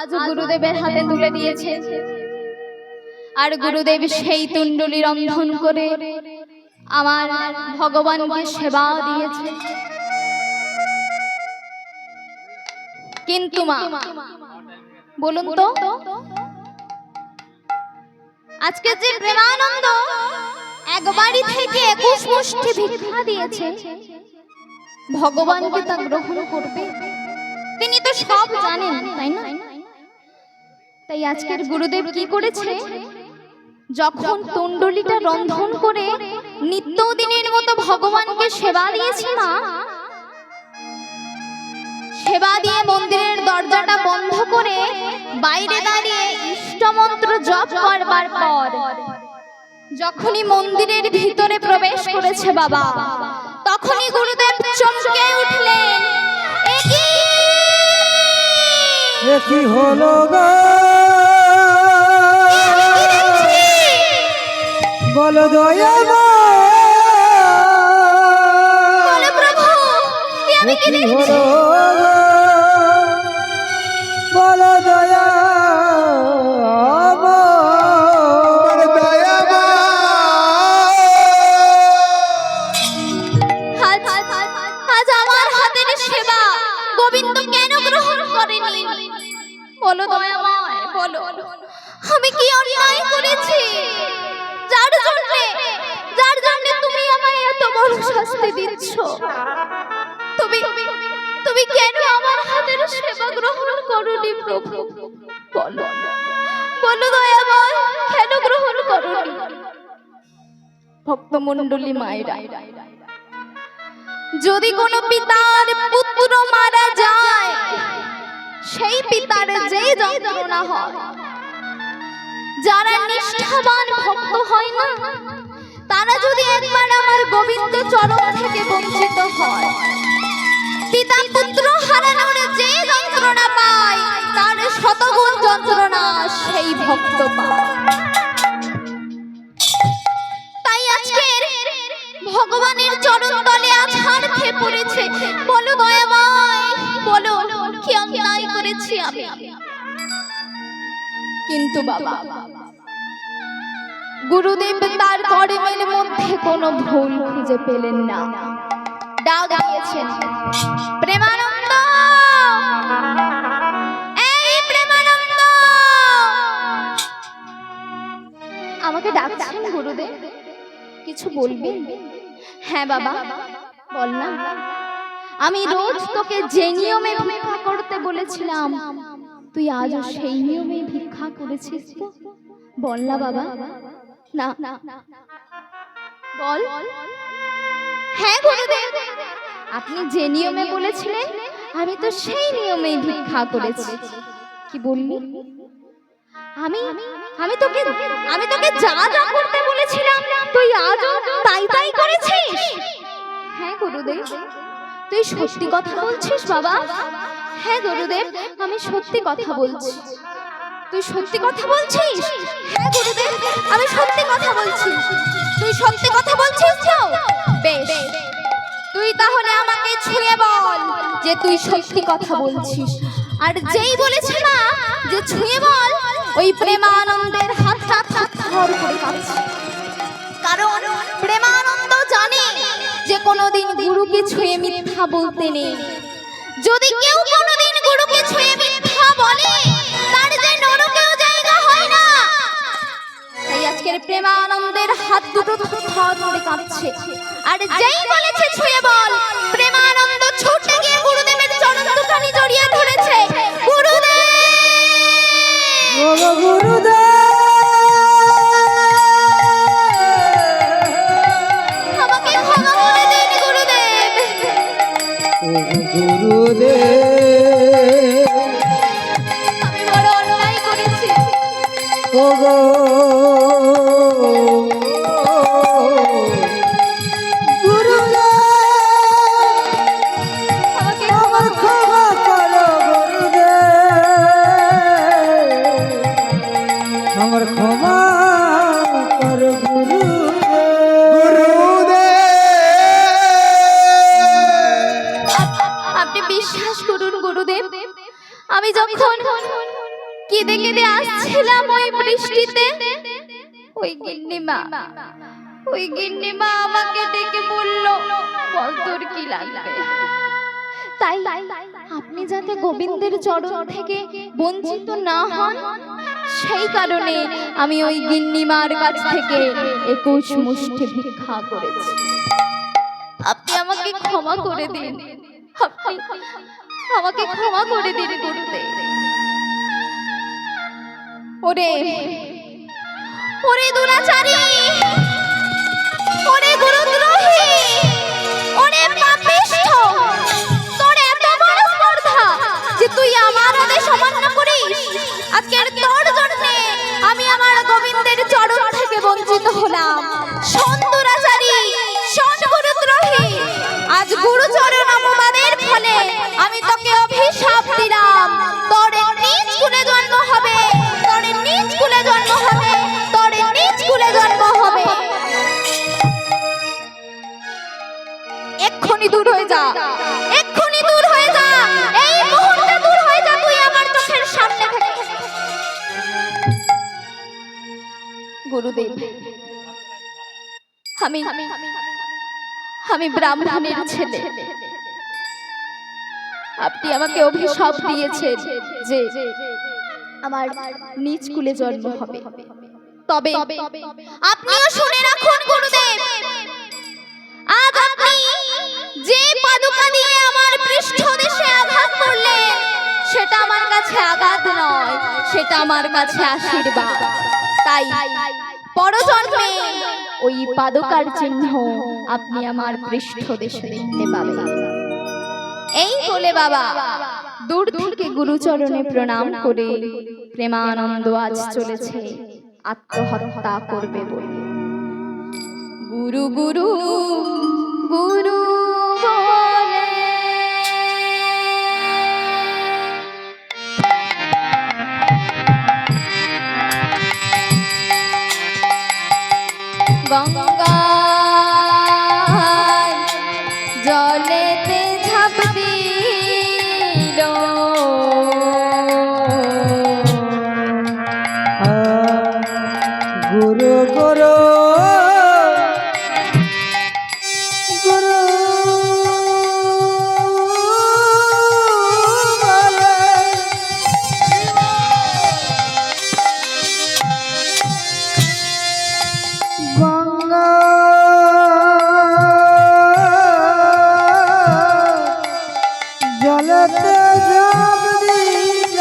আজ গুরুদেবের হাতে তুলে দিয়েছে। আর গুরুদেব সেই তুণ্ডলি রন্ধন করে আমার ভগবানকে সেবা দিয়েছে। কিন্তু মা বলুন তো, আজকে যে প্রেমানন্দ এক বাড়ি থেকে 21 মুষ্টি ভিক্ষা দিয়েছে, ভগবানকে তা গ্রহণ করবে? তিনি তো সব জানেন, তাই না? তাই আজকের গুরুদেব কি করেছে, যখন তুণ্ডলিটা রন্ধন করে নিত্যদিনের মতো ভগবানকে সেবা দিয়েছে মা, সেবা দিয়ে মন্দিরের দরজাটা বন্ধ করে বাইরে দাঁড়িয়ে ইষ্টমন্ত্র জপ করবার পর যখনই মন্দিরের ভিতরে প্রবেশ করেছে বাবা, তখনই গুরুদেব চমকে উঠলেন। এ কি হলো গো, বলো দয়া প্রভু, এ কি হলো বলো দয়া আজ আমার হাতের সেবা গোবিন্দ কেন গ্রহণ করেনি? বলো দয়াময়, বলো আমি কি অন্যায় করেছি যার জন্য তুমি আমায় এত বড় শাস্তি দিচ্ছ? তুমি কেন আমার হাতের সেবা গ্রহণ করোনি প্রভু? বলো বলো দয়াময়, কেন গ্রহণ করোনি? ভক্তমণ্ডলী মায়েরা, যদি কোনো পিতার পুত্র মারা যায়, সেই পিতার যে যন্ত্রণা হয়, যারা নিষ্ঠাবান ভক্ত হয় না, তারা যদি একবার আমার গোবিন্দ চরণ থেকে বঞ্চিত হয়, পিতা পুত্র হারানোর যে যন্ত্রণা পায়, তার শতগুণ যন্ত্রণা সেই ভক্ত পায়। তাই আজকের ভগবানের চরণ তলে আছাড় খেয়ে পড়েছে। বলো দয়াময়, বলো কি অন্যায় করেছি আমি? কিন্তু বাবা, গুরুদেব তার কর্মের মধ্যে কোনো ভুল খুঁজে পেলেন না। ডাক দিয়েছেন, প্রেমানন্দ, এই প্রেমানন্দ। আমাকে ডাকছেন গুরুদেব, কিছু বলবেন? হ্যাঁ বাবা, বল না। আমি রোজ তোকে যে নিয়মে ভিক্ষা করতে বলেছিলাম, তুই আজও সেই নিয়মে ভিক্ষা করেছিস তো? বল না বাবা। না, বল। হ্যাঁ গুরুদেব, আপনি যে নিয়মে বলেছিলেন আমি তো সেই নিয়মেই ভিক্ষা করেছি। কি বললি? আমি তোকে যা যা করতে বলেছিলাম তুই আজও তাই করেছিস? হ্যাঁ গুরুদেব, তুই সত্যি কথা বলছিস বাবা? হ্যাঁ গুরুদেব, আমি সত্যি কথা বলছি। তুই সত্যি কথা বলছিস? হ্যাঁ গুরুদেব, আমি সত্যি কথা বলছি। তুই সত্যি কথা বলছিস তো? বেশ, তুই তাহলে আমাকে ছুঁয়ে বল যে তুই সত্যি কথা বলছিস। আর যেই বলেছে না যে ছুঁয়ে বল, ওই প্রেমানন্দের হাতটা থরথর করে কাঁপছে। কারণ প্রেমানন্দ জানে যে কোনোদিন গুরুকে ছুঁয়ে মিথ্যা বলতে নেই। যদি কেউ কোনোদিন গুরুকে ছুঁয়ে মিথ্যা বলে, তার যে নরকেও জায়গা হয় না। তাই আজকের প্রেমানন্দের হাত দুটো থরথর করে কাঁপছে। আর যেই বলেছে ছুঁয়ে বল, প্রেমানন্দ ছুটে গিয়ে গুরুদেবের চরণ দুখানি জড়িয়ে ধরেছে। গুরুদেব, গুরুদেব, আমাকে ক্ষমা করে দিন গুরুদেব। গুরুদেব, আমি বড় অন্যায় করেছি। ওগো আমার ক্ষমা কর আপনি বিশ্বাস করুন গুরুদেব, আমি যখন কেঁদে কেঁদে আসছিলাম ওই বৃষ্টিতে, ওই গিন্নিমা আমাকে ডেকে বলল, বল তোর কি লাগবে। তাই আপনি যাতে গোবিন্দের চরণ থেকে বঞ্চিত না হন, সেই কারণে আমি ওই গিন্নিমার কাছ থেকে 21 মুষ্টি ভিক্ষা করেছি। আপনি আমাকে ক্ষমা করে দিন, আপনি আমাকে ক্ষমা করে দিন গুরুদেব। ওরে ওরে দুরাচারী, ওরে গুরুদ্রোহী, ওরে পাপিষ্ঠ, তোর এত বড় স্পর্ধা যে তুই আমার আদেশ অমান্য করিস। আজকের তোর জন্য আমি আমার গোবিন্দের চরণ থেকে বঞ্চিত হলাম। শোন দুরাচারী, শোন গুরুদ্রোহী, আজ গুরুচরণ অপমানের ফলে আমি তোকে অভিশাপ দিলাম। তোর নিজ কুলে জন্ম হবে, তোর নিজ কুলে জন্ম হবে, তোর নিজ কুলে জন্ম হবে। এক্ষুনি দূর হয়ে যা, এক্ষুনি দূর হয়ে যা, এই মুহূর্তে দূর হয়ে যা তুই আমার চোখের সামনে থেকে। গুরুদেব, আমি ব্রাহ্মণের ছেলে। আপনি আমাকে অভিশাপ দিয়েছেন যে আমার নিজ কুলে জন্ম হবে। তবে আপনিও শুনে রাখুন গুরুদেব, আজ আপনি যে পাদুকা দিয়ে আমার পৃষ্ঠদেশে আঘাত করলেন, সেটা আমার কাছে আঘাত নয়, সেটা আমার কাছে আশীর্বাদ। তাই পরজন্মে ওই পাদুকার চিহ্ন আপনি আমার পৃষ্ঠদেশে দেখতে পাবেন। এই বলে বাবা দূর থেকে গুরুচরণে প্রণাম করে প্রেমানন্দ আজ চলেছে আত্মহত্যা করবে বলে। গুরু গুরু গুরু বলে গঙ্গা জলেতে ঝাঁপ দিল, গুরু গুরু গুরু বলে গঙ্গা জলতে ঝাঁপ দিল,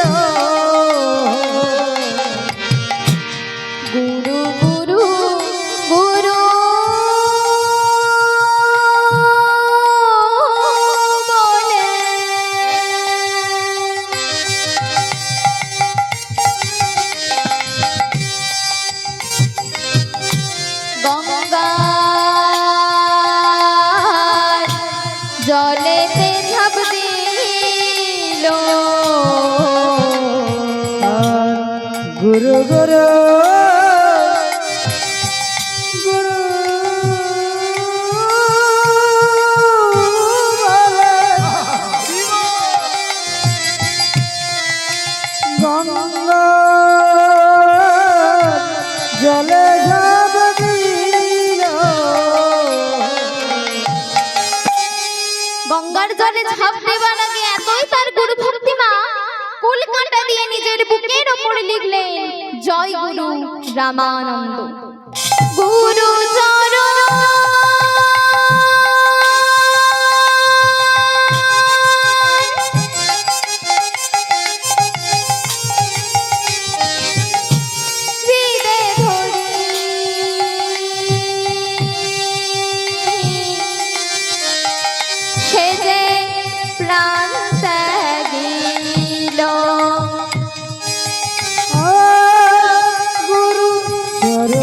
গুরু গুরু গুরু বলে গঙ্গা জলেতে ঝাঁপ দিল, গুরু গুরু গুরু বলে গঙ্গা জলে ঝাঁপ দিল, গঙ্গার জলে ঝাঁপ দেওয়ার আগে এতই তার গুরু ভক্তিমা কুল কাঁটা দিয়ে নিজের বুকের ওপরে লিখলেন, জয় গুরু রামানন্দ। গুরু চরণ হৃদে ধরি, সে যে প্রাণ ত্যাগিল, গুরু চরণ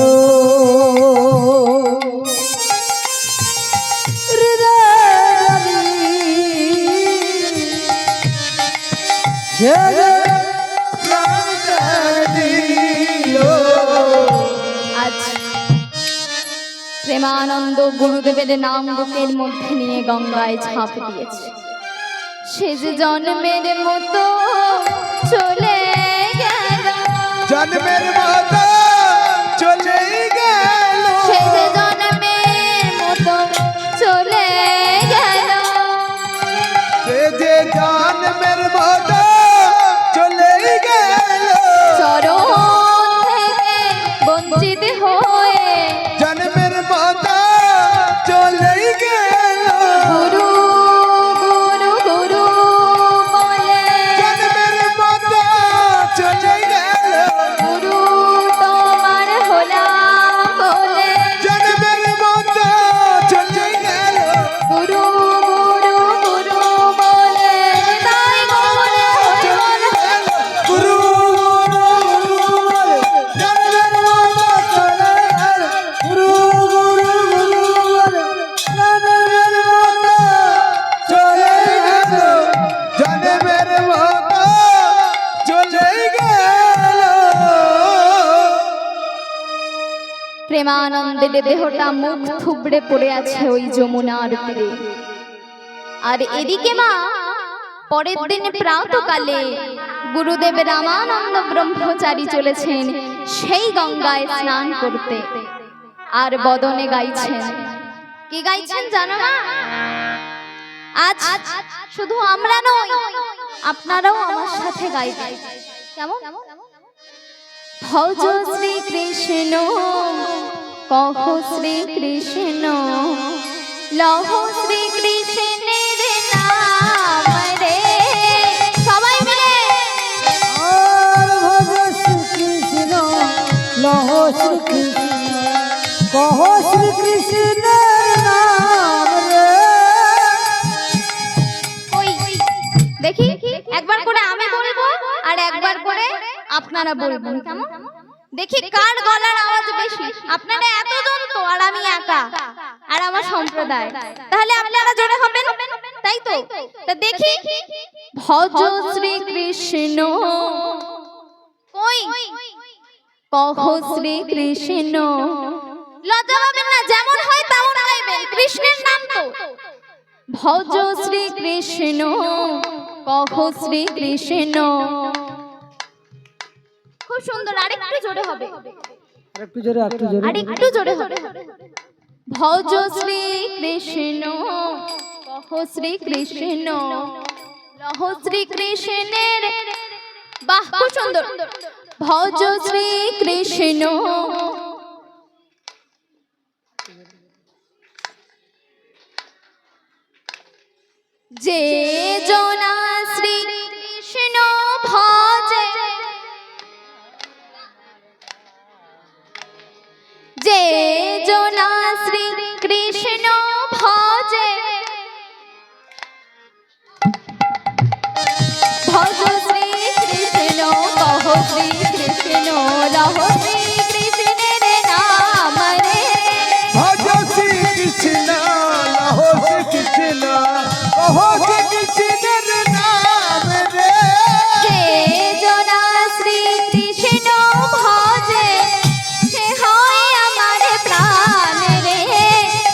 আজ প্রেমানন্দ গুরুদেবের নাম বুকের মধ্যে নিয়ে গঙ্গায় ঝাঁপ দিয়েছে। সে যে জন্মের মতো চলে গেল, প্রেমানন্দের দেহটা মুখ থুবড়ে পড়ে আছে ওই যমুনার তীরে। আর এদিকে মা পরের দিন প্রাতকালে গুরুদেব রামানন্দ ব্রহ্মচারী চলেছেন সেই গঙ্গায় স্নান করতে। আর বদনে গাইছেন, কি গাইছেন জানো না? আজ শুধু আমরা নই, আপনারাও আমার সাথে গাইবেন। কেমন? ভজ শ্রী কৃষ্ণ, কহ শ্রী কৃষ্ণ, লহ শ্রী কৃষ্ণের নাম রে। সবাই মিলে আর ভজ শ্রীকৃষ্ণ, লহ শ্রীকৃষ্ণ, কহ শ্রীকৃষ্ণের নাম রে। ওই দেখি একবার করে আমি বলবো আর একবার করে আপনারা বলবেন। কেমন? দেখি কার গলার আওয়াজ বেশি। আপনারা এতজন তো, আর আমি একা, আর আমার সম্প্রদায়, তাহলে আপনারা জোরে হবেন, তাই তো? তা দেখি, ভজ শ্রী কৃষ্ণ, কই কহ শ্রী কৃষ্ণ। লজ্জা পাবেন না, যেমন হয় তেমন গাইবেন, কৃষ্ণের নাম তো। ভজ শ্রী কৃষ্ণ, কহ শ্রী কৃষ্ণ। খুব সুন্দর, আরেকটু জোরে হবে, আরেকটু জোরে, একটু জোরে, আরেকটু জোরে হবে। ভজ শ্রী কৃষ্ণ, কহ শ্রী কৃষ্ণ, লহ শ্রী কৃষ্ণের। বাহ, খুব সুন্দর। ভজ শ্রী কৃষ্ণ, যে জনা শ্রী কৃষ্ণ ভজে, যে জনা শ্রী কৃষ্ণ ভজে, ভজ শ্রী কৃষ্ণ, কহ শ্রী কৃষ্ণ, লহ শ্রী কৃষ্ণের নাম রে। ভজ শ্রী কৃষ্ণ, লহ শ্রী কৃষ্ণ, কহ শ্রী কৃষ্ণের নাম রে। যে জনা শ্রী কৃষ্ণ ভজে, সে হয় আমার প্রাণ রে।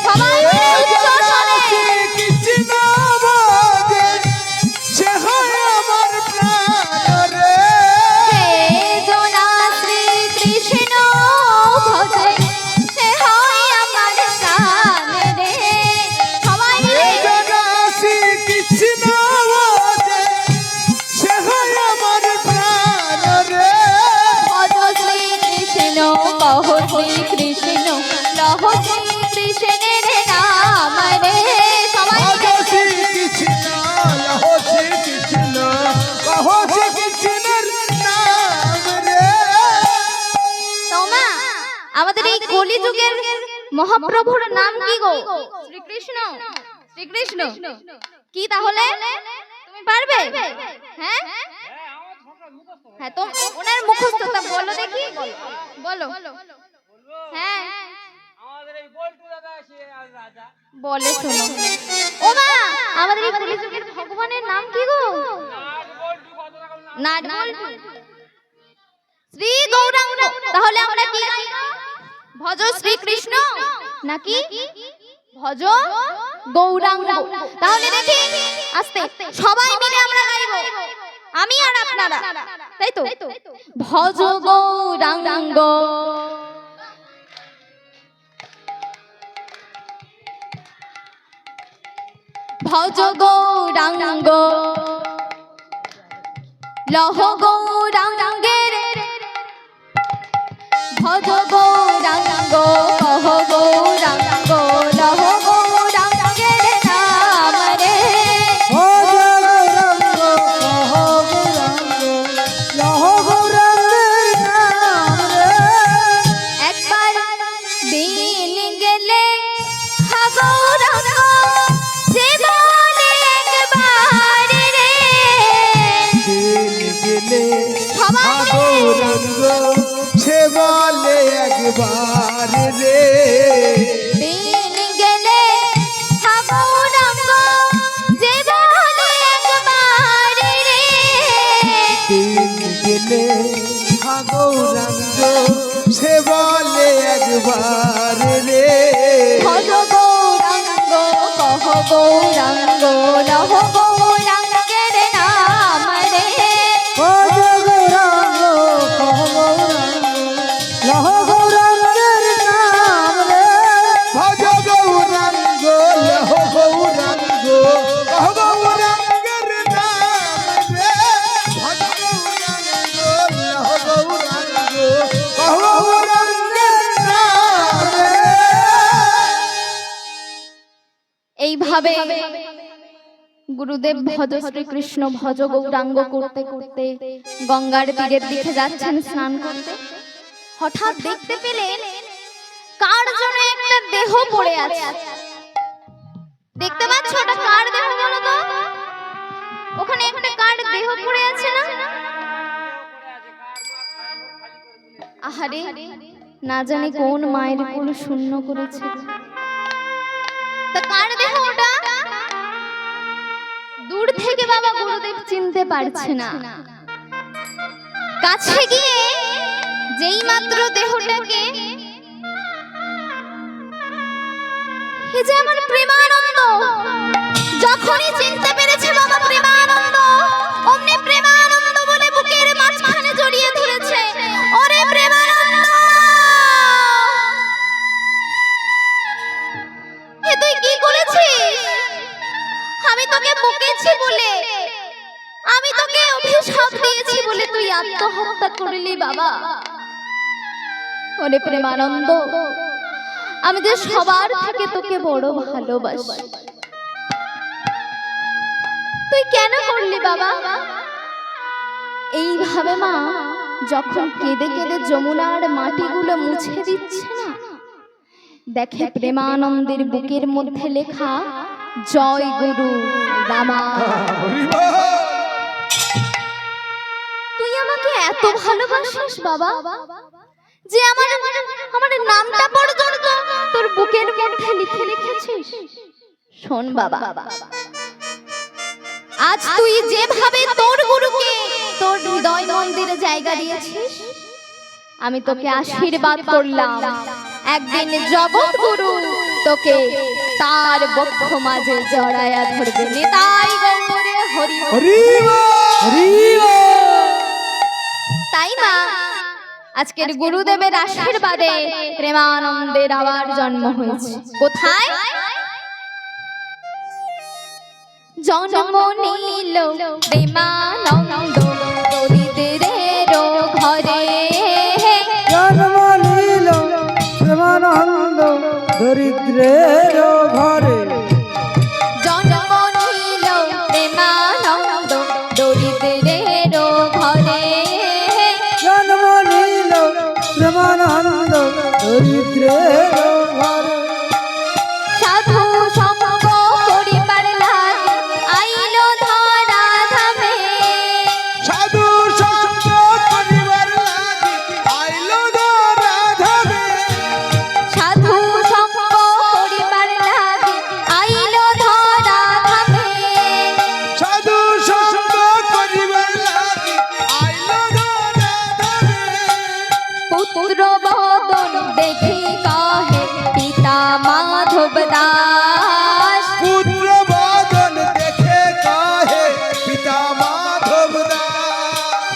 সবাই মিলে উচ্চ স্বরে। শ্রী কৃষ্ণ ভজে, সে হয় আমার প্রাণ রে। যে জনা শ্রী কৃষ্ণ ভজে, সে হয় আমার প্রাণ রে। সবাই মিলে জনা শ্রী কৃষ্ণ ভজে, সে হয় আমার প্রাণ রে। ভজ শ্রী কৃষ্ণ, কহ শ্রী কৃষ্ণ, লহ শ্রী কৃষ্ণের নাম রে। সবাই ভজ মিলে শ্রী কৃষ্ণ, লহ শ্রী কৃষ্ণ, কহ শ্রী কৃষ্ণের নাম রে। তোমা, আমাদের এই কলিযুগের মহাপ্রভুর নাম কি গো? শ্রীকৃষ্ণ। শ্রীকৃষ্ণ কি তাহলে? তুমি পারবে? হ্যাঁ হ্যাঁ, তো ওনার মুখস্থতা বলো দেখি, বলো। হ্যাঁ বলে শোনো। ও মা, আমাদের এই কলিযুগের ভগবানের নাম কি গো? নাট বল্টু, শ্রী গৌরাঙ্গ। তাহলে আমরা কি গাইব? ভজ শ্রীকৃষ্ণ নাকি ভজ গৌরাঙ্গ? তাহলে দেখি আস্তে সবাই মিলে আমরা গাইব, আমি আর আপনারা, তাই তো? ভজ গৌরাঙ্গ, ভজ গৌরাঙ্গ, লহ গৌরাঙ্গের, ভজ গৌরাঙ্গ, কহ গৌরাঙ্গ, লহ গৌরাঙ্গের নাম রে। ভজ গৌরাঙ্গ, কহ গৌরাঙ্গ, লহ গৌরাঙ্গের নাম রে। একবার দিন গেলে হা গৌরাঙ্গ, যে বলে একবার রে। দিন গেলে সবাই মিলে গৌরাঙ্গ, সে বলে একবার রে। দিন গেলে হা গৌরাঙ্গ, যে বলে একবার রে। দিন গেলে গৌরাঙ্গ, সে বলে একবার রে ভজ গৌরাঙ্গ কহ গৌরাঙ্গ লহ গৌরাঙ্গের নাম রে ভজ গৌরাঙ্গ কহ গৌরাঙ্গ লহ গৌরাঙ্গের নাম রে ভজ গৌরাঙ্গ লহ গৌরাঙ্গ কহ গৌরাঙ্গের নাম রে ভজ গৌরাঙ্গ লহ গৌরাঙ্গ কহ গৌরাঙ্গের নাম রে। এইভাবে গুরুদেব ভজ শ্রীকৃষ্ণ ভজ গৌরাঙ্গ করতে করতে গঙ্গার তীরের দিকে যাচ্ছেন স্নান করতে। হঠাৎ দেখতে পেলেন কার জন্য একটা দেহ পড়ে আছে। দেখতে পাচ্ছ ওটা কার দেহ বলো তো? ওখানে একটা কার দেহ পড়ে আছে না? আহারে, না জানি কোন মায়ের কোল শূন্য করেছে। তা কার দেহ ওটা? দূর থেকে বাবা গুরুদেব চিনতে পারছে না। কাছে গিয়ে যেই মাত্র দেহটাকে, এ যে আমার প্রেমানন্দ, যখনই চিনতে পেরেছে বাবা প্রেমানন্দ, অমনি প্রেমানন্দ বলে বুকের মাঝখানে জড়িয়ে ধরেছে। ওরে প্রেমানন্দ, এ তুই কি করেছিস? আমি তোকে বকেছি বলে, আমি তোকে অভিশাপ দিয়েছি বলে তুই আত্মহত্যা করলি বাবা। ওরে প্রেমানন্দ, আমি যে সবার থেকে তোকে বড় ভালোবাসি, তুই কেন করলি বাবা? এইভাবে মা যখন কেঁদে কেঁদে যমুনার মাটিগুলো মুছে দিচ্ছে না, দেখে প্রেমানন্দের বুকের মধ্যে লেখা জয় গুরু রামা। তুই আমাকে এত ভালোবাসিস বাবা যে আমার নামটা পর্যন্ত তোর বুকের মধ্যে লিখে রেখেছিস। শোন বাবা, আজ তুই যেভাবে তোর গুরুকে তোর হৃদয় মন্দিরে জায়গা দিয়েছিস, আমি তোকে আশীর্বাদ করলাম একদিন জগৎ গুরু তোকে তার বক্ষ মাঝে জড়ায়া ধরবে। নিতাই গৌরে হরি হরি হরি তাই মা আজকের গুরুদেবের আশীর্বাদে প্রেমানন্দের আবার জন্ম হয়েছে। কোথায়? জন্ম নিল প্রেমানন্দ দরিদ্রের ঘরে। জন্ম নিল প্রেমানন্দ দরিদ্রের ঘরে। জন্ম নিল প্রেমানন্দ দরিদ্রের ঘরে। জন্ম নিল প্রেমানন্দ দরিদ্রের ঘরে। সাধু সঙ্গ করিবার লাগি আইল ধরা ধামে। সাধু সঙ্গ করিবার লাগি আইলো ধরা ধামে। সাধু সঙ্গ করিবার লাগি আইল ধরা ধামে। সাধু সঙ্গ করিবার লাগি আইলো ধরা ধামে। পুত্র বদন দেখি কাহে পিতা মাধব দাস। পুত্র বদন দেখে কাহে পিতা মাধব দাস।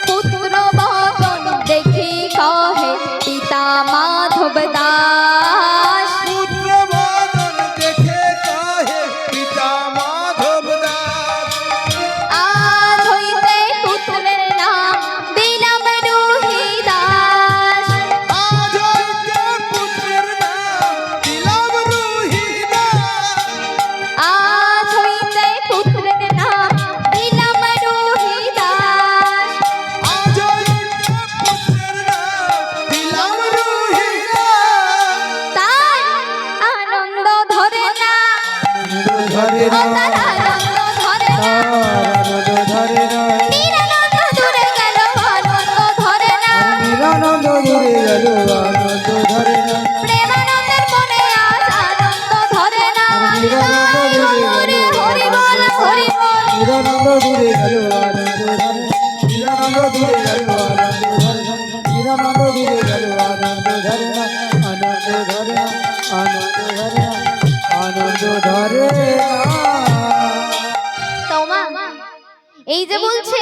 পুত্র বদন দেখি কাহে পিতা মাধব দাস। পুত্র বদন দেখে কাহে পিতা মাধব দাস। আজ হইতে পুত্রের নাম দিলাম রোহিদাস। আজ হইতে পুত্রের নাম দিলাম রোহিদাস। আজ হইতে পুত্রের নাম দিলাম রোহিদাস। আজ হইতে পুত্রের নাম দিলাম রোহিদাস। তার আনন্দ ধরে না, ধরে ও তার আনন্দ ধরে না। আনন্দ ধরে নিরানন্দ দূরে গেল আনন্দ ধরে না। নিরানন্দ দূরে গেল আনন্দ ধরে না। প্রেমানন্দের মনে আজ আনন্দ ধরে না। নিরানন্দ দূরে গেল হরি বল হরি বল। নিরানন্দ দূরে গেল আনন্দ ধরে। নিরানন্দ দূরে গেল আনন্দ ধরে। নিরানন্দ দূরে গেল এই যে বলছে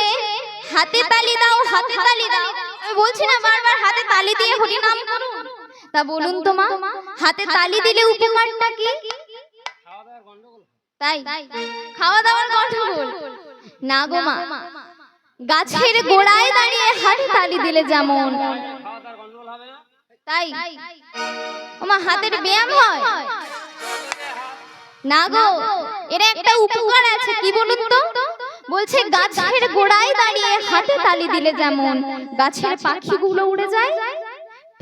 হাতে তালি দাও, হাতে তালি দাও, আমি বলছি না বারবার হাতে তালি দিয়ে হরি নাম করুন? তা বলুন তো মা, হাতে তালি দিলে উপকারটা কি? তাই খাওয়া দাওয়ার গন্ডগোল না গো মা, গাছের গোড়ায় দাঁড়িয়ে হাতে তালি দিলে যেমন, তাই ওমা হাতের ব্যায়াম হয় না গো, এর একটা উপকার আছে, কি বলুন তো? বলছে গাছের গোড়ায় দাঁড়িয়ে হাতে তালি দিলে যেমন গাছের পাখিগুলো উড়ে যায়,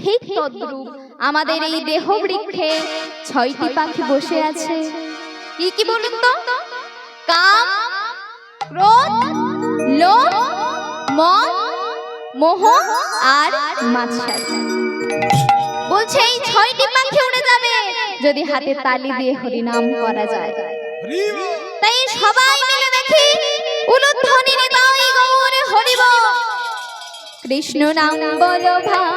ঠিক তদ্রূপ আমাদের এই দেহ বৃক্ষে 6টি পাখি বসে আছে। কি কি বলুন তো? কাম, ক্রোধ, লোভ, মদ, মোহ আর মাৎসর্য। বলছে এই 6টি পাখি উড়ে যাবে যদি হাতে তালি দিয়ে হরি নাম করা যায়। তাই সবাই মিলে দেখি উলুধ্বনি নিতাই গৌর হরি বল, কৃষ্ণ নাম বলো ভাই।